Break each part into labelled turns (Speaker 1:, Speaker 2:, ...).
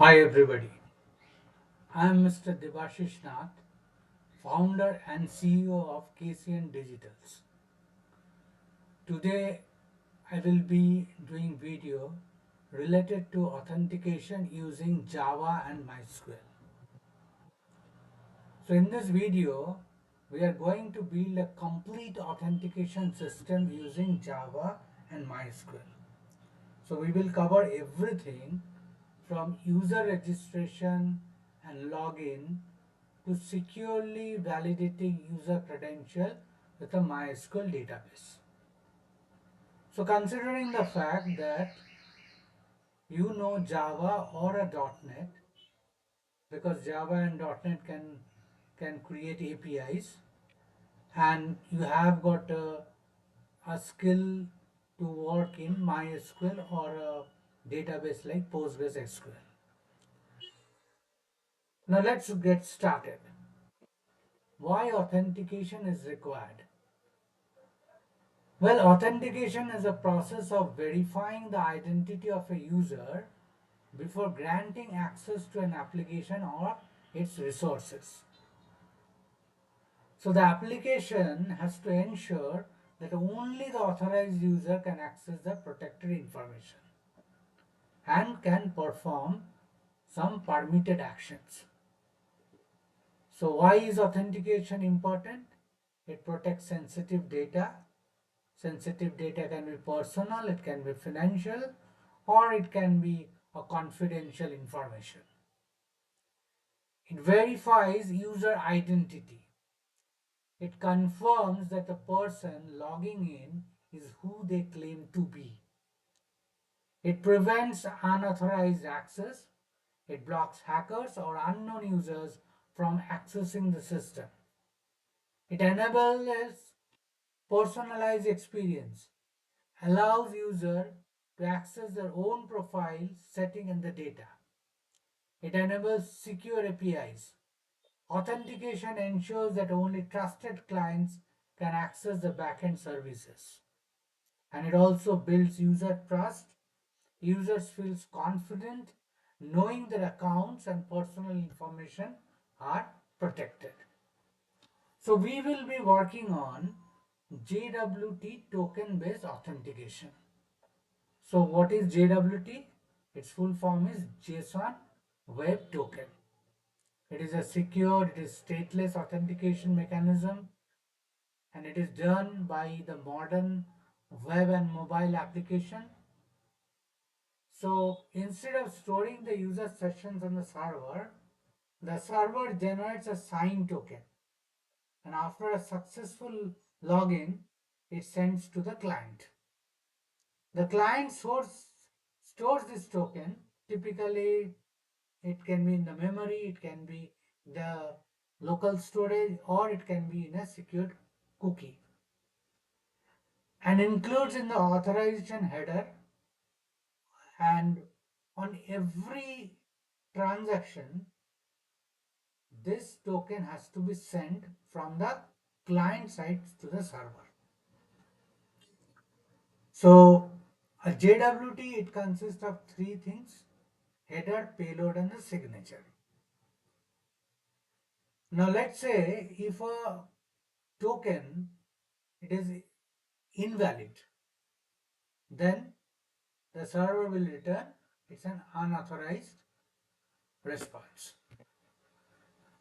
Speaker 1: Hi everybody, I am Mr. Debashish Nath, founder and CEO of KCN Digitals. Today I will be doing video related to authentication using Java and MySQL. So in this video we are going to build a complete authentication system using Java and MySQL. So we will cover everything from user registration and login to securely validating user credential with a MySQL database. So considering the fact that you know Java or a .NET, because Java and .NET can create APIs, and you have got a skill to work in MySQL or a database like PostgreSQL. Now let's get started. Why authentication is required? Well, authentication is a process of verifying the identity of a user before granting access to an application or its resources. So the application has to ensure that only the authorized user can access the protected information and can perform some permitted actions. So why is authentication important? It protects sensitive data. Sensitive data can be personal, it can be financial, or it can be a confidential information. It verifies user identity. It confirms that the person logging in is who they claim to be. It prevents unauthorized access. It blocks hackers or unknown users from accessing the system. It enables personalized experience, allows user to access their own profile setting in the data. It enables secure APIs. Authentication ensures that only trusted clients can access the backend services. And it also builds user trust. Users feel confident knowing their accounts and personal information are protected. So we will be working on JWT token based authentication. So what is JWT? Its full form is JSON Web Token. It is a secure, it is stateless authentication mechanism, and it is done by the modern web and mobile application. So instead of storing the user sessions on the server generates a signed token, and after a successful login, it sends to the client. The client stores this token. Typically, it can be in the memory, it can be the local storage, or it can be in a secured cookie, and includes in the authorization header. And on every transaction, this token has to be sent from the client side to the server. So a JWT, it consists of three things: header, payload, and the signature. Now let's say if a token it is invalid, then the server will return it's an unauthorized response.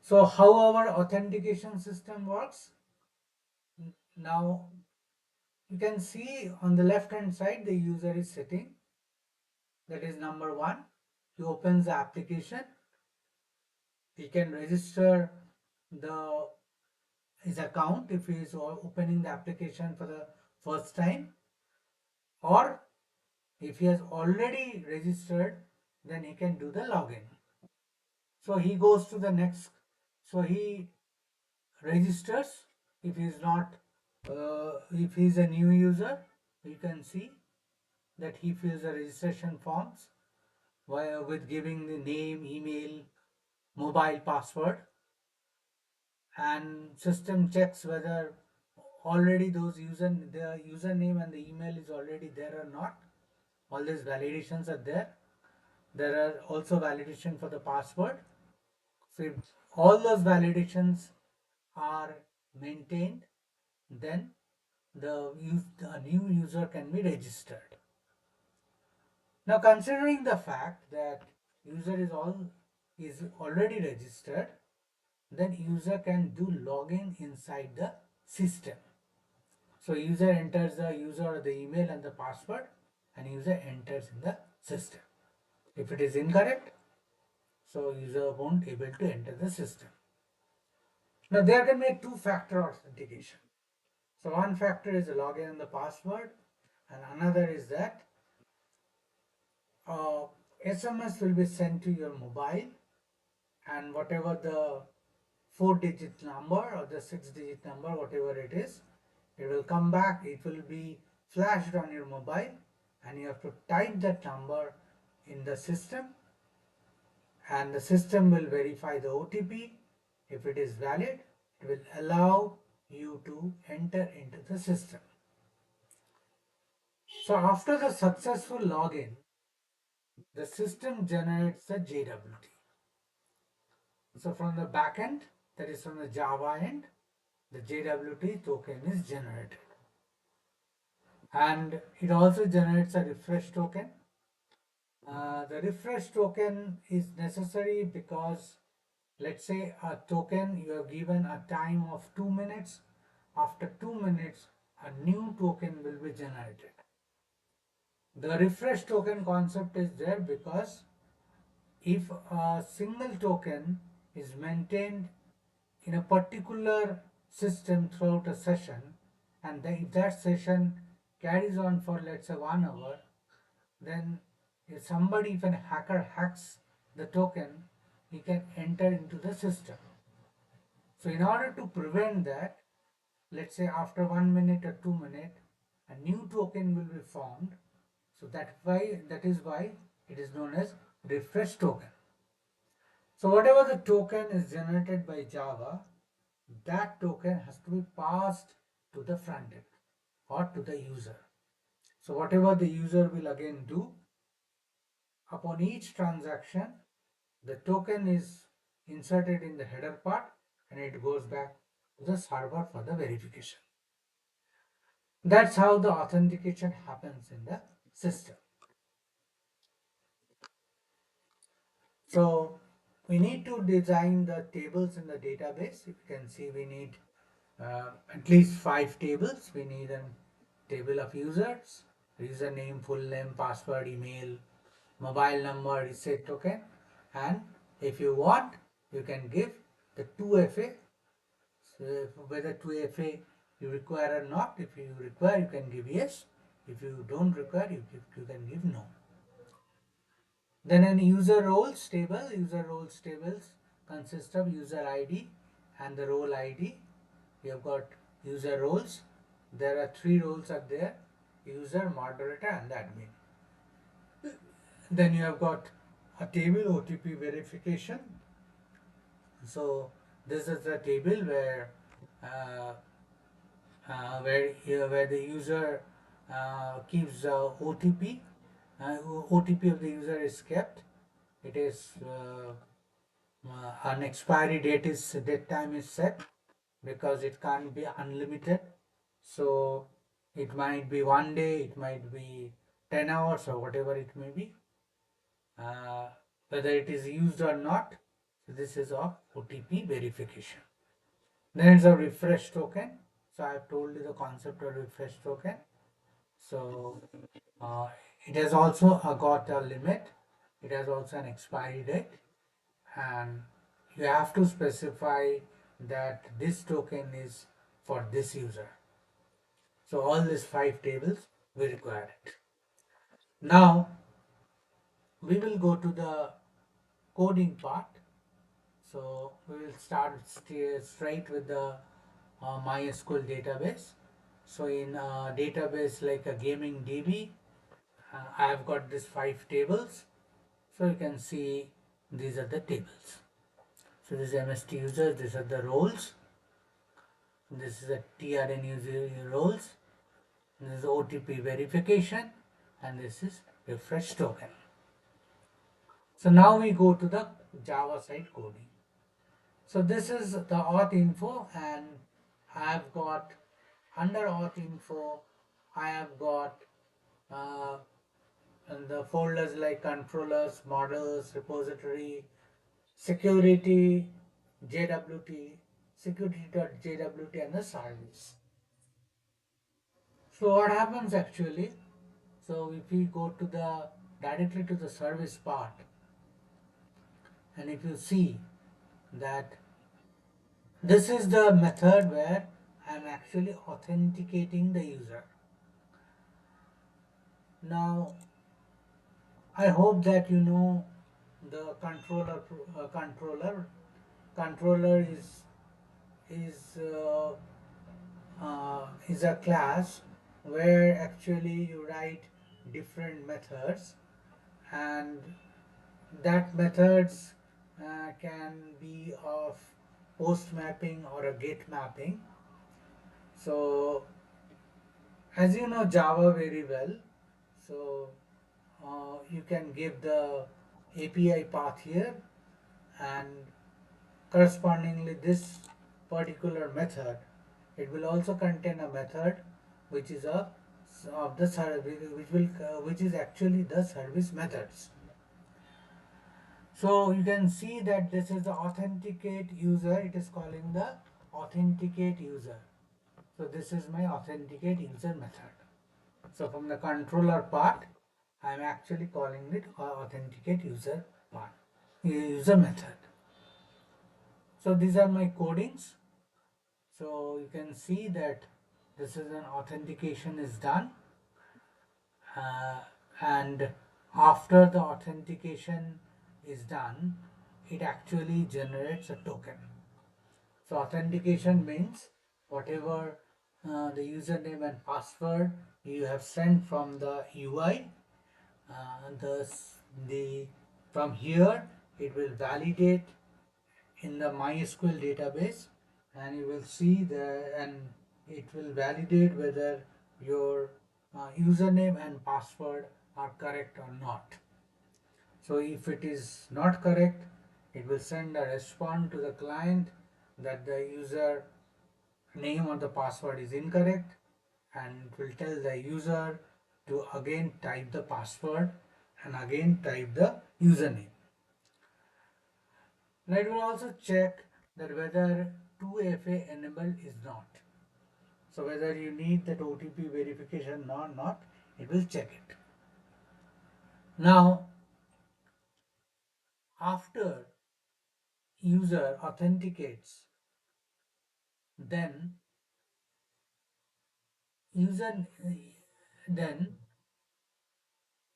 Speaker 1: So how our authentication system works? Now you can see on the left hand side the user is sitting. That is number one. He opens the application. He can register the his account if he is opening the application for the first time, or if he has already registered, then he can do the login. So he goes to the next. So he registers. If he is not, if he is a new user, you can see that he fills the registration forms with giving the name, email, mobile password, and system checks whether already the username and the email is already there or not. All these validations are there. There are also validation for the password. So if all those validations are maintained, then the new user can be registered. Now, considering the fact that user is already registered, then user can do login inside the system. So user enters the user the email and the password, and user enters in the system. If it is incorrect, so user won't able to enter the system. Now there can be two-factor authentication. So one factor is the login and the password, and another is that SMS will be sent to your mobile, and whatever the 4-digit number or the 6-digit number, whatever it is, it will come back, it will be flashed on your mobile, and you have to type that number in the system, and the system will verify the OTP. If it is valid, it will allow you to enter into the system. So after the successful login, the system generates the JWT. So from the backend, that is from the Java end, the JWT token is generated. And it also generates a refresh token. The refresh token is necessary because, let's say, a token you have given a time of 2 minutes. After 2 minutes, a new token will be generated. The refresh token concept is there because if a single token is maintained in a particular system throughout a session, and if that session carries on for, let's say, 1 hour, then if a hacker hacks the token, he can enter into the system. So in order to prevent that, let's say after 1 minute or 2 minutes, a new token will be formed. So that is why it is known as refresh token. So whatever the token is generated by Java, that token has to be passed to the front end or to the user. So whatever the user will again do, upon each transaction, the token is inserted in the header part and it goes back to the server for the verification. That's how the authentication happens in the system. So we need to design the tables in the database. You can see we need at least 5 tables. We need a table of users, username, full name, password, email, mobile number, reset token, and if you want, you can give the 2FA. So whether 2FA you require or not, if you require, you can give yes. If you don't require, you can give no. Then in user roles tables consist of user ID and the role ID. We have got user roles. There are 3 roles are there: user, moderator, and the admin. Then you have got a table OTP verification. So this is the table uh, where the user keeps OTP. OTP of the user is kept. It is an expiry date time is set because it can't be unlimited. So it might be 1 day, it might be 10 hours or whatever it may be, uh, whether it is used or not. So this is of OTP verification. Then it's a refresh token. So I have told you the concept of refresh token. So uh, it has also got a limit. It has also an expiry date, and you have to specify that this token is for this user. So all these 5 tables we require it. Now we will go to the coding part. So we will start straight with the MySQL database. So in a database like a gaming DB, I have got these 5 tables. So you can see these are the tables. So this is MST users, these are the roles. This is a TRN user roles. This is OTP verification, and this is refresh token. So now we go to the Java side coding. So this is the auth info, and I have got under auth info, I have got uh, and the folders like controllers, models, repository, security, JWT, security.jwt, and the service. So what happens actually? So if we go to the directly to the service part, and if you see that this is the method where I'm actually authenticating the user. Now I hope that you know the controller is uh, is a class where actually you write different methods, and that methods can be of post mapping or a get mapping. So as you know Java very well, so you can give the API path here, and correspondingly this particular method, it will also contain a method which is a of the service, which is actually the service methods. So you can see that this is the authenticate user, it is calling the authenticate user. So this is my authenticate user method. So from the controller part, I am actually calling it authenticate user part, user method. So these are my codings. So you can see that this is an authentication is done, uh, and after the authentication is done, it actually generates a token. So authentication means whatever the username and password you have sent from the UI, thus the from here it will validate in the MySQL database, and you will see there, and it will validate whether your username and password are correct or not. So if it is not correct, it will send a response to the client that the user name or the password is incorrect, and it will tell the user to again type the password and again type the username. Now it will also check that whether 2FA enabled is not. So whether you need that OTP verification or not, it will check it. Now after user authenticates, then user then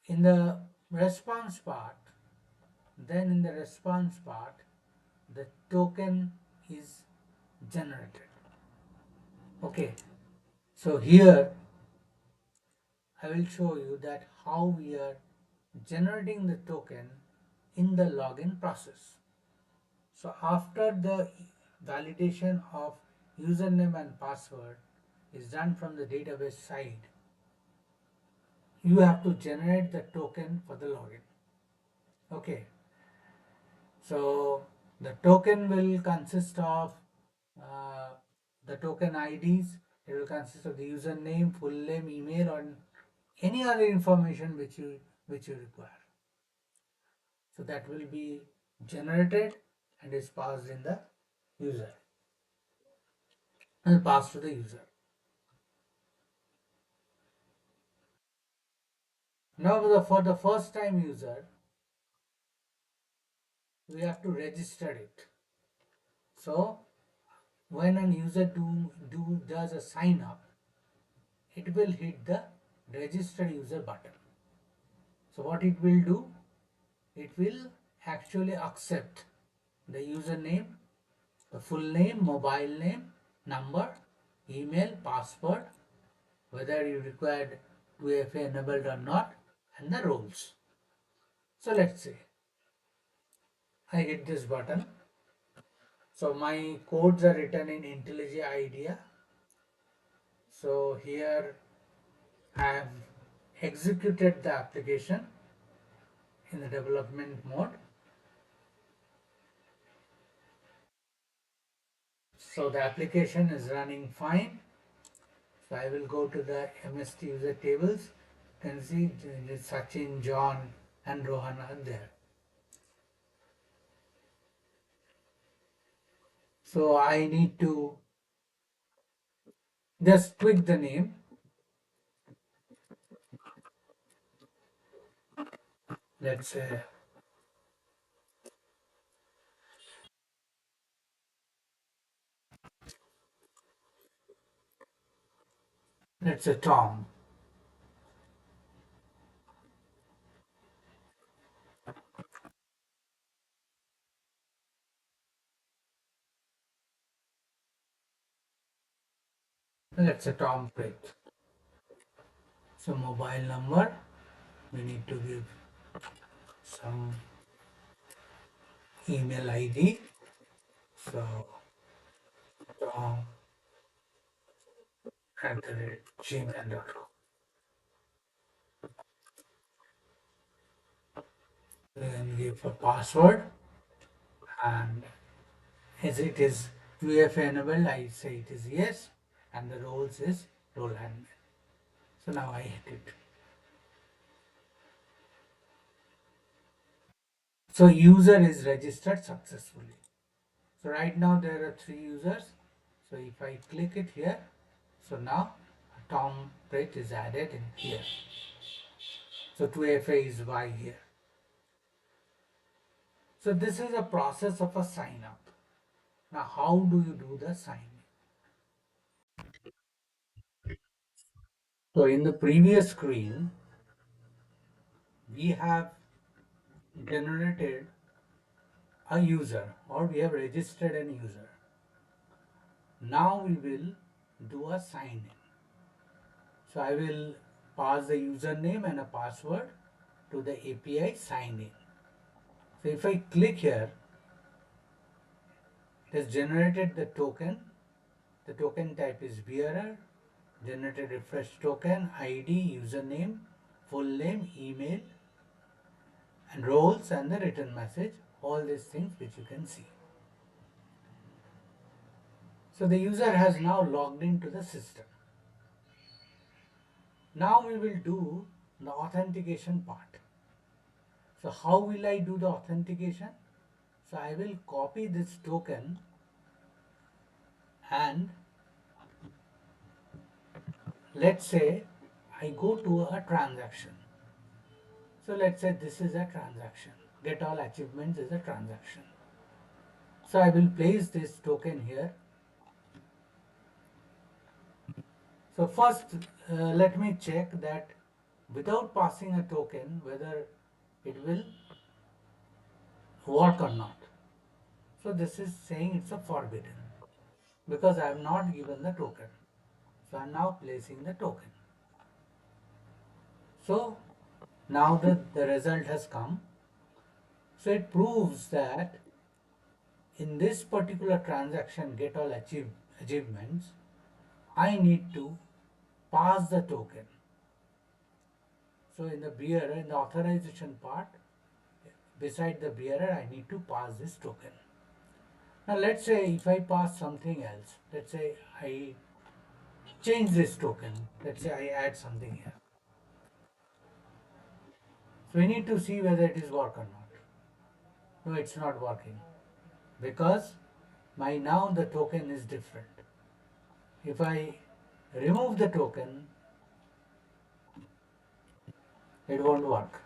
Speaker 1: in the response part, then in the response part, the token is generated. Okay, so here I will show you that how we are generating the token in the login process. So after the validation of username and password is done from the database side, you have to generate the token for the login. Okay, so the token will consist of uh, the token IDs. It will consist of the username, full name, email, or any other information which you require. So that will be generated and is passed in the user and passed to the user. Now for the first time user, we have to register it. So when an user does a sign up, it will hit the register user button. So what it will do, it will actually accept the username, the full name, mobile name, number, email, password, whether you required 2FA enabled or not, and the roles. So let's say I hit this button. So my codes are written in IntelliJ IDEA. So here I have executed the application in the development mode. So the application is running fine. So I will go to the MST user tables. You can see Sachin, John and Rohan are there. So I need to just tweak the name. Let's say Tom. Let's say Tom Prit. So mobile number, we need to give some email ID. So Tom at gmail.com. Then give a password, and as it is UFA enabled, I say it is yes, and the roles is role admin. So now I hit it. So user is registered successfully. So right now there are 3 users. So if I click it here, so now Tom Prit is added in here. So 2FA is Y here. So this is a process of a sign up. Now how do you do the sign in? So in the previous screen, we have generated a user, or we have registered an user. Now we will do a sign in. So I will pass the username and a password to the API sign in. So if I click here, it has generated the token. The token type is bearer, generated refresh token, ID, username, full name, email, and roles and the return message. All these things which you can see. So the user has now logged into the system. Now we will do the authentication part. So how will I do the authentication? So I will copy this token and let's say I go to a transaction. So let's say this is a transaction. Get all achievements is a transaction. So I will place this token here. So first let me check that without passing a token whether it will work or not. So this is saying it's a forbidden because I have not given the token. So I am now placing the token. So now the result has come. So it proves that in this particular transaction get all achievements, I need to pass the token. So in the bearer, in the authorization part, beside the bearer, I need to pass this token. Now let's say if I pass something else, let's say I change this token, let's say I add something here. So we need to see whether it is work or not. No, it's not working because my now the token is different. If I remove the token, it won't work.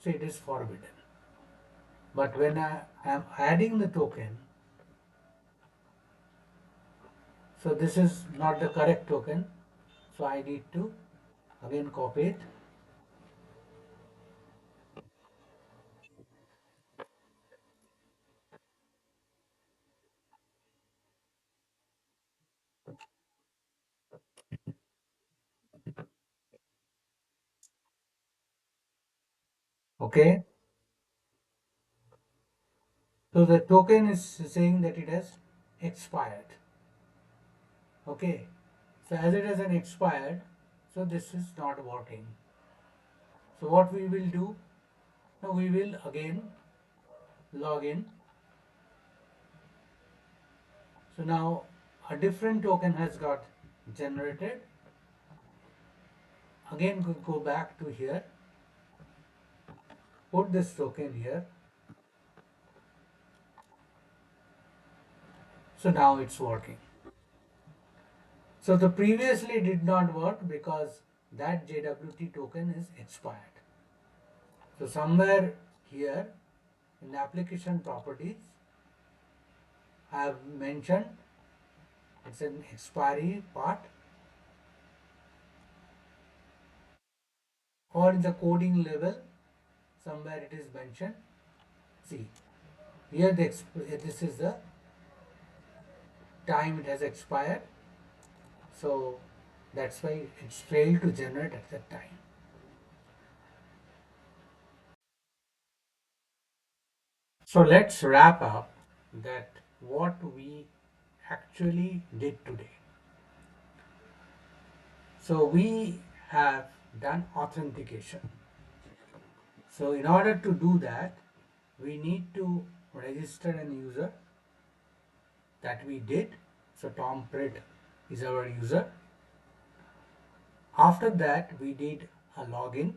Speaker 1: So it is forbidden. But when I am adding the token, so this is not the correct token, so I need to again copy it. Okay, so the token is saying that it has expired. Okay, so as it has an expired, so this is not working. So what we will do? Now we will again log in. So now a different token has got generated. Again go back to here, put this token here. So now it's working. So the previously did not work because that JWT token is expired. So somewhere here in the application properties, I have mentioned it's an expiry part, or in the coding level somewhere it is mentioned. See here this is the time it has expired, so that's why it's failed to generate at that time. So let's wrap up that what we actually did today. So we have done authentication. So in order to do that, we need to register an user. That we did. So Tom Pritt is our user. After that, we did a login.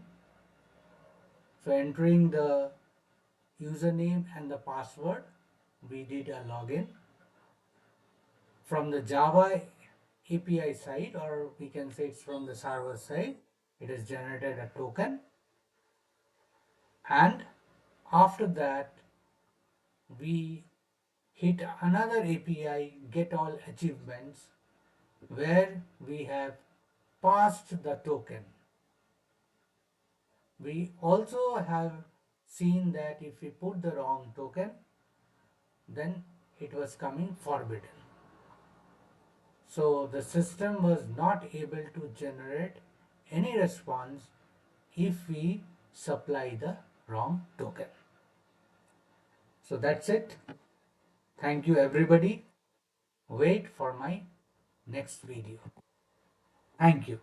Speaker 1: So entering the username and the password, we did a login. From the Java API side, or we can say it's from the server side, it has generated a token. And after that, we hit another API, get all achievements, where we have passed the token. We also have seen that if we put the wrong token, then it was coming forbidden. So the system was not able to generate any response if we supply the wrong token. So that's it. Thank you everybody. Wait for my next video. Thank you.